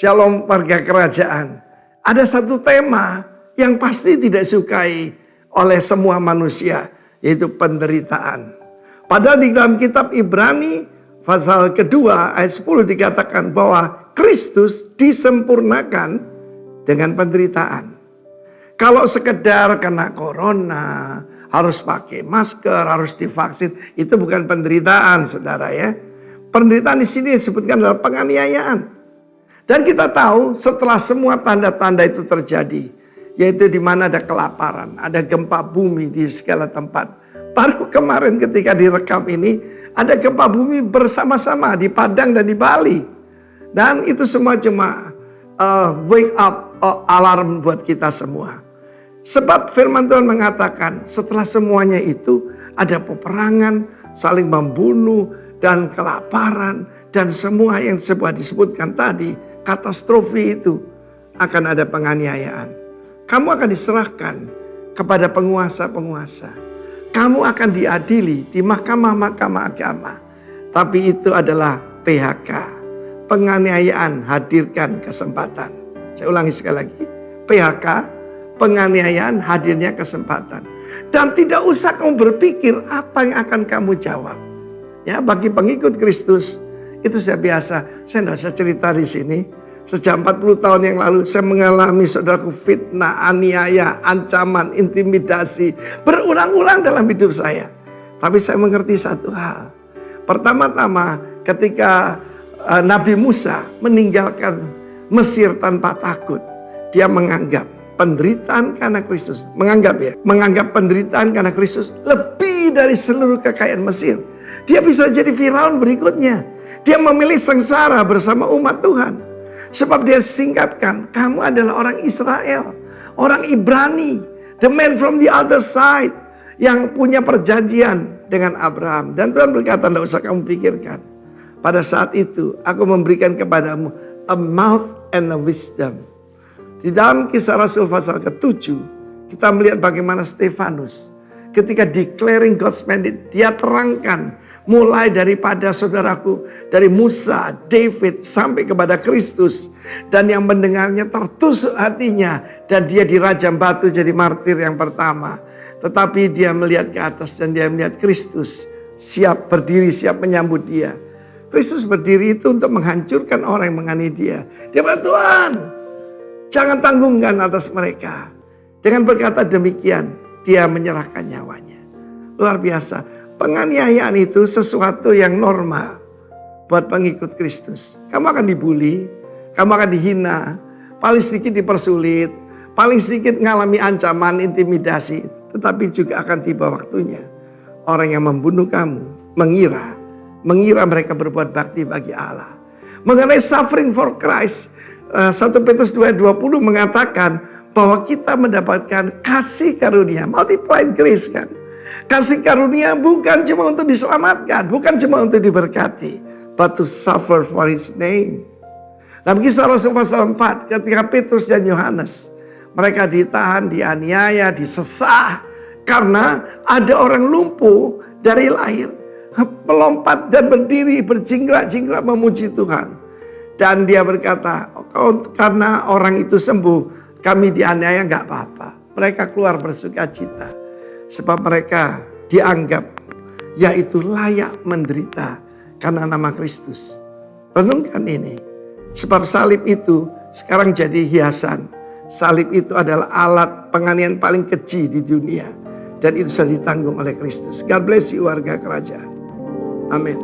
Shalom warga kerajaan. Ada satu tema yang pasti tidak disukai oleh semua manusia, yaitu penderitaan. Padahal di dalam kitab Ibrani pasal kedua ayat 10 dikatakan bahwa Kristus disempurnakan dengan penderitaan. Kalau sekedar kena corona, harus pakai masker, harus divaksin, itu bukan penderitaan, saudara ya. Penderitaan di sini disebutkan adalah penganiayaan. Dan kita tahu setelah semua tanda-tanda itu terjadi, yaitu di mana ada kelaparan, ada gempa bumi di segala tempat. Baru kemarin ketika direkam ini, ada gempa bumi bersama-sama di Padang dan di Bali. Dan itu semua cuma wake up alarm buat kita semua. Sebab firman Tuhan mengatakan setelah semuanya itu ada peperangan, saling membunuh, dan kelaparan, dan semua yang disebutkan tadi, katastrofi itu, akan ada penganiayaan. Kamu akan diserahkan kepada penguasa-penguasa. Kamu akan diadili di mahkamah-mahkamah agama. Tapi itu adalah PHK. Penganiayaan hadirkan kesempatan. Saya ulangi sekali lagi. PHK, penganiayaan hadirnya kesempatan. Dan tidak usah kamu berpikir apa yang akan kamu jawab. Ya, bagi pengikut Kristus itu saya biasa. Saya tidak usah cerita di sini. Sejak 40 tahun yang lalu saya mengalami saudaraku fitnah, aniaya, ancaman, intimidasi berulang-ulang dalam hidup saya. Tapi saya mengerti satu hal. Pertama-tama ketika Nabi Musa meninggalkan Mesir tanpa takut, dia menganggap penderitaan karena Kristus, menganggap penderitaan karena Kristus lebih dari seluruh kekayaan Mesir. Dia bisa jadi Firaun berikutnya. Dia memilih sengsara bersama umat Tuhan. Sebab dia singkatkan, kamu adalah orang Israel, orang Ibrani, the man from the other side, yang punya perjanjian dengan Abraham. Dan Tuhan berkata, tidak usah kamu pikirkan. Pada saat itu, aku memberikan kepadamu a mouth and a wisdom. Di dalam Kisah Rasul pasal ke-7, kita melihat bagaimana Stefanus ketika declaring God's mandate, dia terangkan mulai daripada saudaraku, dari Musa, David, sampai kepada Kristus. Dan yang mendengarnya tertusuk hatinya. Dan dia dirajam batu jadi martir yang pertama. Tetapi dia melihat ke atas dan dia melihat Kristus siap berdiri, siap menyambut dia. Kristus berdiri itu untuk menghancurkan orang yang menganiaya dia. Dia berkata, Tuhan, jangan tanggungkan atas mereka. Dengan berkata demikian, dia menyerahkan nyawanya. Luar biasa. Penganiayaan itu sesuatu yang normal buat pengikut Kristus. Kamu akan dibully, kamu akan dihina, paling sedikit dipersulit, paling sedikit mengalami ancaman, intimidasi. Tetapi juga akan tiba waktunya orang yang membunuh kamu mengira mereka berbuat bakti bagi Allah. Mengenai suffering for Christ, 1 Petrus 2:20 mengatakan bahwa kita mendapatkan kasih karunia, multiplied grace kan. Kasih karunia bukan cuma untuk diselamatkan, bukan cuma untuk diberkati, but to suffer for His name. Dalam Kisah Rasul pasal 4, ketika Petrus dan Yohanes, mereka ditahan, dianiaya, disesah, karena ada orang lumpuh dari lahir, melompat dan berdiri, berjingkrak-jingkrak memuji Tuhan. Dan dia berkata, karena orang itu sembuh, kami dianiaya gak apa-apa. Mereka keluar bersuka cita. Sebab mereka dianggap yaitu layak menderita karena nama Kristus. Renungkan ini. Sebab salib itu sekarang jadi hiasan. Salib itu adalah alat penganiayaan paling keji di dunia. Dan itu sudah ditanggung oleh Kristus. God bless you warga kerajaan. Amin.